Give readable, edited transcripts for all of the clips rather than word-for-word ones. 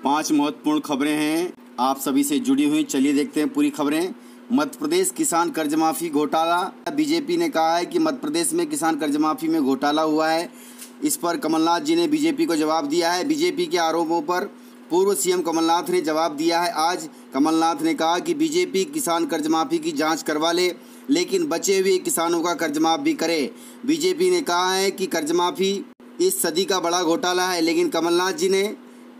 5 महत्वपूर्ण खबरें हैं आप सभी से जुड़ी हुई। चलिए देखते हैं पूरी खबरें। मध्य प्रदेश किसान कर्ज माफी घोटाला। बीजेपी ने कहा है कि मध्य प्रदेश में किसान कर्ज माफी में घोटाला हुआ है। इस पर कमलनाथ जी ने बीजेपी को जवाब दिया है। बीजेपी के आरोपों पर पूर्व सीएम कमलनाथ ने जवाब दिया है। आज कमलनाथ ने कहा कि बीजेपी किसान कर्ज माफी की जांच करवा ले, लेकिन बचे हुए किसानों का कर्ज माफ भी करे। बीजेपी ने कहा है कि कर्ज माफी इस सदी का बड़ा घोटाला है, लेकिन कमलनाथ जी ने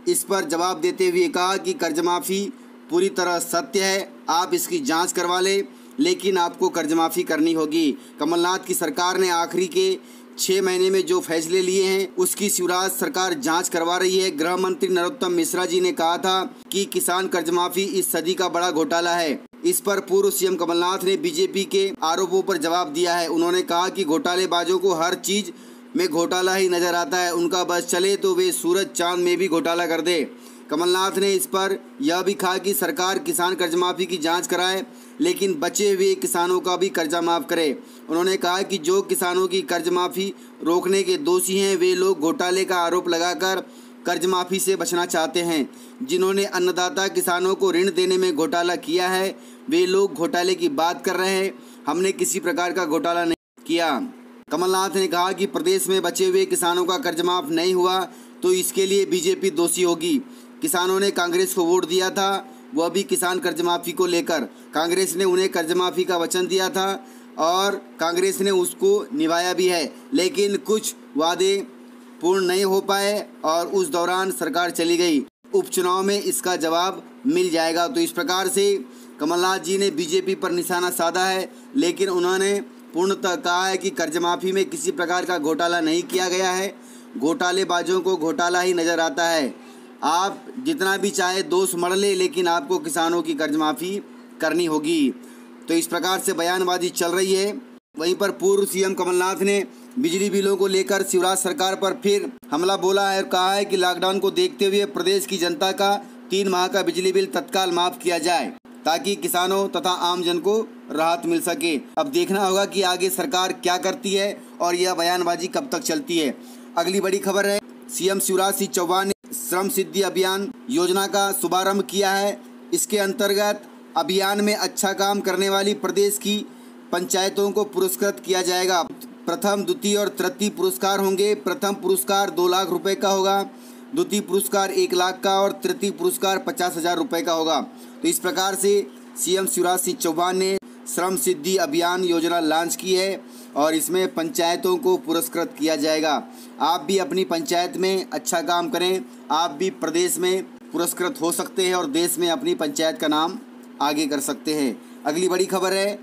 इस पर जवाब देते हुए कहा कि कर्ज माफी पूरी तरह सत्य है, आप इसकी जांच करवा लें, लेकिन आपको कर्ज माफी करनी होगी। कमलनाथ की सरकार ने आखिरी के 6 महीने में जो फैसले लिए हैं उसकी शिवराज सरकार जांच करवा रही है। गृह मंत्री नरोत्तम मिश्रा जी ने कहा था कि किसान कर्ज माफी इस सदी का बड़ा घोटाला है। इस पर पूर्व सीएम कमलनाथ ने बीजेपी के आरोपों पर जवाब दिया है। उन्होंने कहा कि घोटालेबाजों को हर चीज में घोटाला ही नजर आता है, उनका बस चले तो वे सूरज चांद में भी घोटाला कर दे। कमलनाथ ने इस पर यह भी कहा कि सरकार किसान कर्ज माफी की जांच कराए, लेकिन बचे हुए किसानों का भी कर्जा माफ करे। उन्होंने कहा कि जो किसानों की कर्ज माफी रोकने के दोषी हैं वे लोग घोटाले का आरोप लगाकर कर्ज माफी से बचना चाहते हैं। जिन्होंने अन्नदाता किसानों को ऋण देने में घोटाला किया है वे लोग घोटाले की बात कर रहे हैं। हमने किसी प्रकार का घोटाला नहीं किया। कमलनाथ ने कहा कि प्रदेश में बचे हुए किसानों का कर्ज माफ नहीं हुआ तो इसके लिए बीजेपी दोषी होगी। किसानों ने कांग्रेस को वोट दिया था, वह भी किसान कर्ज माफी को लेकर। कांग्रेस ने उन्हें कर्ज माफी का वचन दिया था और कांग्रेस ने उसको निभाया भी है, लेकिन कुछ वादे पूर्ण नहीं हो पाए और उस दौरान सरकार चली गई। उपचुनाव में इसका जवाब मिल जाएगा। तो इस प्रकार से कमलनाथ जी ने बीजेपी पर निशाना साधा है, लेकिन उन्होंने पूर्णतः कहा है कि कर्ज माफी में किसी प्रकार का घोटाला नहीं किया गया है। घोटालेबाजों को घोटाला ही नज़र आता है। आप जितना भी चाहे दोष मढ़ ले, लेकिन आपको किसानों की कर्ज माफ़ी करनी होगी। तो इस प्रकार से बयानबाजी चल रही है। वहीं पर पूर्व सीएम कमलनाथ ने बिजली बिलों को लेकर शिवराज सरकार पर फिर हमला बोला है और कहा है कि लॉकडाउन को देखते हुए प्रदेश की जनता का 3 माह का बिजली बिल तत्काल माफ़ किया जाए, ताकि किसानों तथा आम जन को राहत मिल सके। अब देखना होगा कि आगे सरकार क्या करती है और यह बयानबाजी कब तक चलती है। अगली बड़ी खबर है, सीएम शिवराज सिंह चौहान ने श्रम सिद्धि अभियान योजना का शुभारंभ किया है। इसके अंतर्गत अभियान में अच्छा काम करने वाली प्रदेश की पंचायतों को पुरस्कृत किया जाएगा। प्रथम, द्वितीय और तृतीय पुरस्कार होंगे। प्रथम पुरस्कार 2 लाख रुपए का होगा, द्वितीय पुरस्कार 1 लाख का और तृतीय पुरस्कार 50,000 रुपये का होगा। तो इस प्रकार से सीएम शिवराज सिंह चौहान ने श्रम सिद्धि अभियान योजना लॉन्च की है और इसमें पंचायतों को पुरस्कृत किया जाएगा। आप भी अपनी पंचायत में अच्छा काम करें, आप भी प्रदेश में पुरस्कृत हो सकते हैं और देश में अपनी पंचायत का नाम आगे कर सकते हैं। अगली बड़ी खबर है,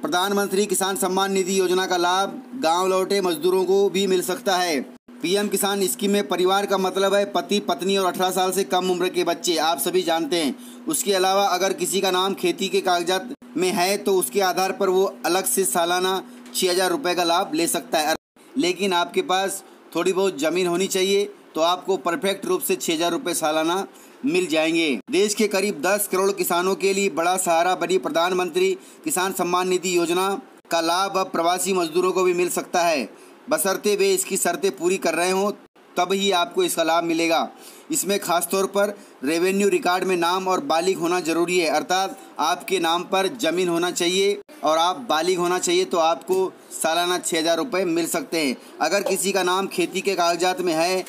प्रधानमंत्री किसान सम्मान निधि योजना का लाभ गांव लौटे मजदूरों को भी मिल सकता है। पीएम किसान स्कीम में परिवार का मतलब है पति, पत्नी और 18 साल से कम उम्र के बच्चे, आप सभी जानते हैं। उसके अलावा अगर किसी का नाम खेती के कागजात में है तो उसके आधार पर वो अलग से सालाना 6,000 रुपये का लाभ ले सकता है। लेकिन आपके पास थोड़ी बहुत ज़मीन होनी चाहिए तो आपको परफेक्ट रूप से 6,000 रुपये सालाना मिल जाएंगे। देश के करीब 10 करोड़ किसानों के लिए बड़ा सहारा बनी प्रधानमंत्री किसान सम्मान निधि योजना का लाभ अब प्रवासी मजदूरों को भी मिल सकता है, बशर्ते वे इसकी शर्तें पूरी कर रहे हों, तब ही आपको इसका लाभ मिलेगा। इसमें खासतौर पर रेवेन्यू रिकॉर्ड में नाम और बालिग होना जरूरी है, अर्थात आपके नाम पर ज़मीन होना चाहिए और आप बालिग होना चाहिए तो आपको सालाना 6,000 रुपये मिल सकते हैं। अगर किसी का नाम खेती के कागजात में है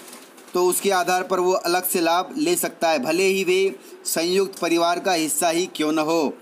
तो उसके आधार पर वो अलग से लाभ ले सकता है, भले ही वे संयुक्त परिवार का हिस्सा ही क्यों न हो।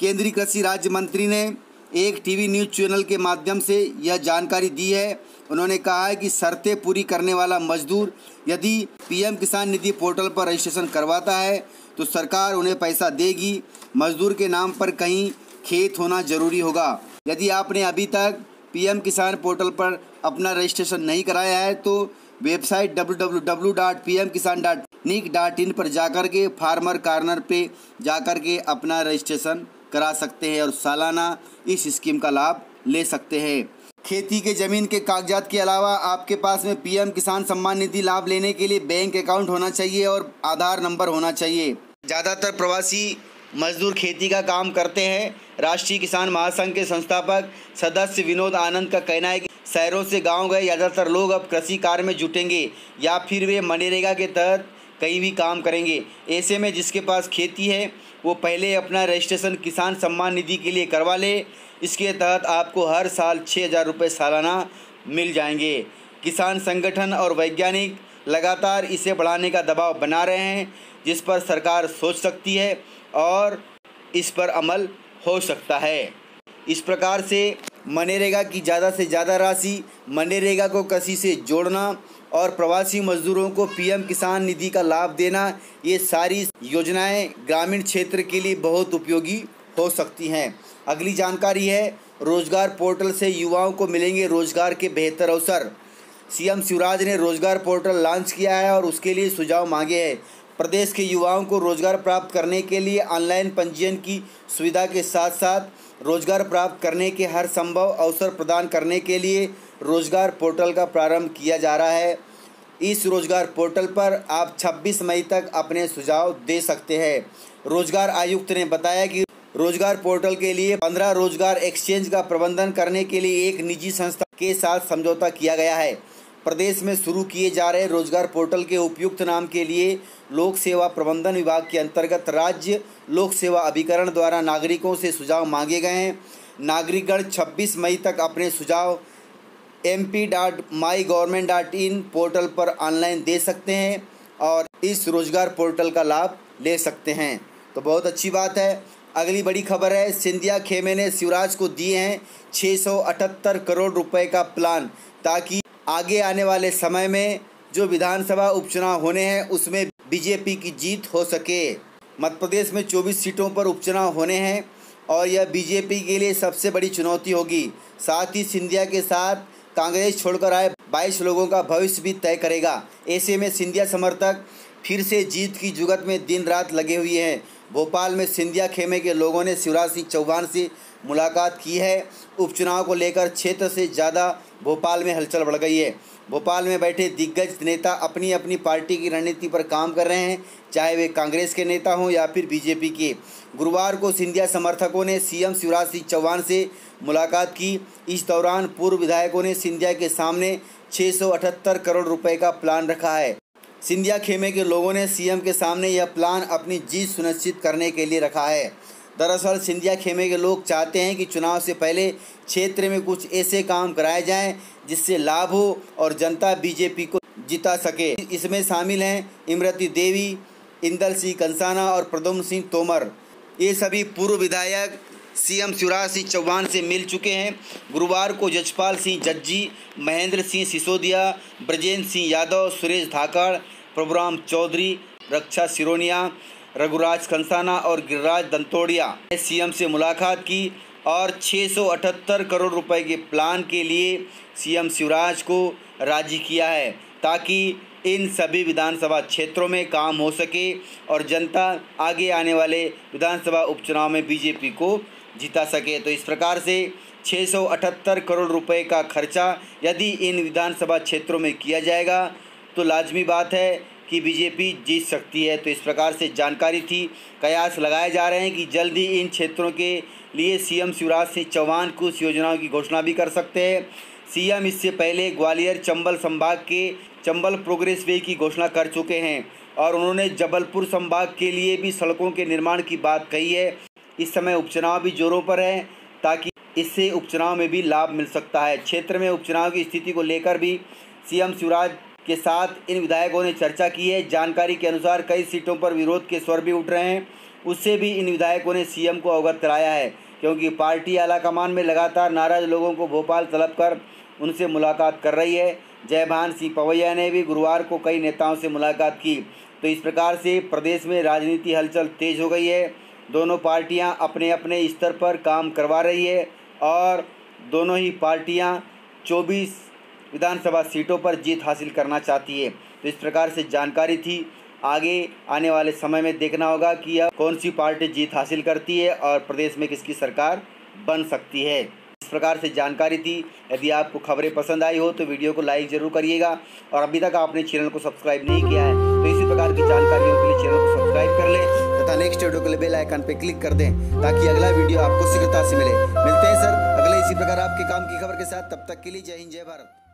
केंद्रीय कृषि राज्य मंत्री ने एक टीवी न्यूज़ चैनल के माध्यम से यह जानकारी दी है। उन्होंने कहा है कि शर्तें पूरी करने वाला मजदूर यदि पीएम किसान निधि पोर्टल पर रजिस्ट्रेशन करवाता है तो सरकार उन्हें पैसा देगी। मजदूर के नाम पर कहीं खेत होना जरूरी होगा। यदि आपने अभी तक पीएम किसान पोर्टल पर अपना रजिस्ट्रेशन नहीं कराया है तो वेबसाइट www.pmkisan.nic.in पर जाकर के फार्मर कॉर्नर पे जाकर के अपना रजिस्ट्रेशन करा सकते हैं और सालाना इस स्कीम का लाभ ले सकते हैं। खेती के ज़मीन के कागजात के अलावा आपके पास में पीएम किसान सम्मान निधि लाभ लेने के लिए बैंक अकाउंट होना चाहिए और आधार नंबर होना चाहिए। ज़्यादातर प्रवासी मजदूर खेती का काम करते हैं। राष्ट्रीय किसान महासंघ के संस्थापक सदस्य विनोद आनंद का कहना है कि शहरों से गांव गए ज़्यादातर लोग अब कृषि कार्य में जुटेंगे या फिर वे मनरेगा के तहत कहीं भी काम करेंगे। ऐसे में जिसके पास खेती है वो पहले अपना रजिस्ट्रेशन किसान सम्मान निधि के लिए करवा ले। इसके तहत आपको हर साल 6,000 रुपये सालाना मिल जाएंगे। किसान संगठन और वैज्ञानिक लगातार इसे बढ़ाने का दबाव बना रहे हैं, जिस पर सरकार सोच सकती है और इस पर अमल हो सकता है। इस प्रकार से मनरेगा की ज़्यादा से ज़्यादा राशि, मनरेगा को कृषि से जोड़ना और प्रवासी मजदूरों को पीएम किसान निधि का लाभ देना, ये सारी योजनाएं ग्रामीण क्षेत्र के लिए बहुत उपयोगी हो सकती हैं। अगली जानकारी है, रोजगार पोर्टल से युवाओं को मिलेंगे रोजगार के बेहतर अवसर। सीएम शिवराज ने रोजगार पोर्टल लॉन्च किया है और उसके लिए सुझाव मांगे हैं। प्रदेश के युवाओं को रोजगार प्राप्त करने के लिए ऑनलाइन पंजीयन की सुविधा के साथ साथ रोजगार प्राप्त करने के हर संभव अवसर प्रदान करने के लिए रोजगार पोर्टल का प्रारंभ किया जा रहा है। इस रोजगार पोर्टल पर आप 26 मई तक अपने सुझाव दे सकते हैं। रोजगार आयुक्त ने बताया कि रोजगार पोर्टल के लिए 15 रोजगार एक्सचेंज का प्रबंधन करने के लिए एक निजी संस्था के साथ समझौता किया गया है। प्रदेश में शुरू किए जा रहे रोजगार पोर्टल के उपयुक्त नाम के लिए लोक सेवा प्रबंधन विभाग के अंतर्गत राज्य लोक सेवा अभिकरण द्वारा नागरिकों से सुझाव मांगे गए हैं। नागरिकगण 26 मई तक अपने सुझाव mp.mygovernment.in पोर्टल पर ऑनलाइन दे सकते हैं और इस रोजगार पोर्टल का लाभ ले सकते हैं। तो बहुत अच्छी बात है। अगली बड़ी खबर है, सिंधिया खेमे ने शिवराज को दिए हैं 678 करोड़ रुपए का प्लान, ताकि आगे आने वाले समय में जो विधानसभा उपचुनाव होने हैं उसमें बीजेपी की जीत हो सके। मध्य प्रदेश में 24 सीटों पर उपचुनाव होने हैं और यह बीजेपी के लिए सबसे बड़ी चुनौती होगी। साथ ही सिंधिया के साथ कांग्रेस छोड़कर आए 22 लोगों का भविष्य भी तय करेगा। ऐसे में सिंधिया समर्थक फिर से जीत की जुगत में दिन रात लगे हुए हैं। भोपाल में सिंधिया खेमे के लोगों ने शिवराज सिंह चौहान से मुलाकात की है। उपचुनाव को लेकर क्षेत्र से ज़्यादा भोपाल में हलचल बढ़ गई है। भोपाल में बैठे दिग्गज नेता अपनी अपनी पार्टी की रणनीति पर काम कर रहे हैं, चाहे वे कांग्रेस के नेता हों या फिर बीजेपी के। गुरुवार को सिंधिया समर्थकों ने सीएम शिवराज सिंह चौहान से मुलाकात की। इस दौरान पूर्व विधायकों ने सिंधिया के सामने 678 करोड़ रुपए का प्लान रखा है। सिंधिया खेमे के लोगों ने सीएम के सामने यह प्लान अपनी जीत सुनिश्चित करने के लिए रखा है। दरअसल सिंधिया खेमे के लोग चाहते हैं कि चुनाव से पहले क्षेत्र में कुछ ऐसे काम कराए जाएं जिससे लाभ हो और जनता बीजेपी को जिता सके। इसमें शामिल हैं इमरती देवी, इंदल सिंह कंसाना और प्रद्युम्न सिंह तोमर। ये सभी पूर्व विधायक सीएम शिवराज सिंह चौहान से मिल चुके हैं। गुरुवार को जजपाल सिंह जज्जी, महेंद्र सिंह सिसोदिया, ब्रजेंद्र सिंह यादव, सुरेश धाकड़, प्रभुराम चौधरी, रक्षा सिरोनिया, रघुराज कंसाना और गिरिराज दंतोड़िया ने सीएम से मुलाकात की और 678 करोड़ रुपए के प्लान के लिए सीएम शिवराज को राजी किया है, ताकि इन सभी विधानसभा क्षेत्रों में काम हो सके और जनता आगे आने वाले विधानसभा उपचुनाव में बीजेपी को जिता सके। तो इस प्रकार से 678 करोड़ रुपए का खर्चा यदि इन विधानसभा क्षेत्रों में किया जाएगा तो लाजमी बात है कि बीजेपी जीत सकती है। तो इस प्रकार से जानकारी थी। कयास लगाए जा रहे हैं कि जल्द ही इन क्षेत्रों के लिए सीएम शिवराज सिंह चौहान कुछ योजनाओं की घोषणा भी कर सकते हैं। सीएम इससे पहले ग्वालियर चंबल संभाग के चंबल प्रोग्रेस वे की घोषणा कर चुके हैं और उन्होंने जबलपुर संभाग के लिए भी सड़कों के निर्माण की बात कही है। इस समय उपचुनाव भी जोरों पर है, ताकि इससे उपचुनाव में भी लाभ मिल सकता है। क्षेत्र में उपचुनाव की स्थिति को लेकर भी सीएम शिवराज के साथ इन विधायकों ने चर्चा की है। जानकारी के अनुसार कई सीटों पर विरोध के स्वर भी उठ रहे हैं, उससे भी इन विधायकों ने सीएम को अवगत कराया है, क्योंकि पार्टी आलाकमान में लगातार नाराज लोगों को भोपाल तलब कर उनसे मुलाकात कर रही है। जयभान सिंह पवैया ने भी गुरुवार को कई नेताओं से मुलाकात की। तो इस प्रकार से प्रदेश में राजनीति हलचल तेज हो गई है। दोनों पार्टियां अपने अपने स्तर पर काम करवा रही है और दोनों ही पार्टियां 24 विधानसभा सीटों पर जीत हासिल करना चाहती है। तो इस प्रकार से जानकारी थी। आगे आने वाले समय में देखना होगा कि यह कौन सी पार्टी जीत हासिल करती है और प्रदेश में किसकी सरकार बन सकती है। इस प्रकार से जानकारी थी। यदि आपको खबरें पसंद आई हो तो वीडियो को लाइक जरूर करिएगा और अभी तक आपने चैनल को सब्सक्राइब नहीं किया है तो इसी प्रकार की जानकारियों के लिए चैनल को सब्सक्राइब कर लें तथा नेक्स्ट वीडियो के लिए बेल आइकन पर क्लिक कर दें, ताकि अगला वीडियो आपको शीघ्रता से मिले। मिलते हैं सर अगले इसी प्रकार आपके काम की खबर के साथ। तब तक के लिए जय हिंद, जय भारत।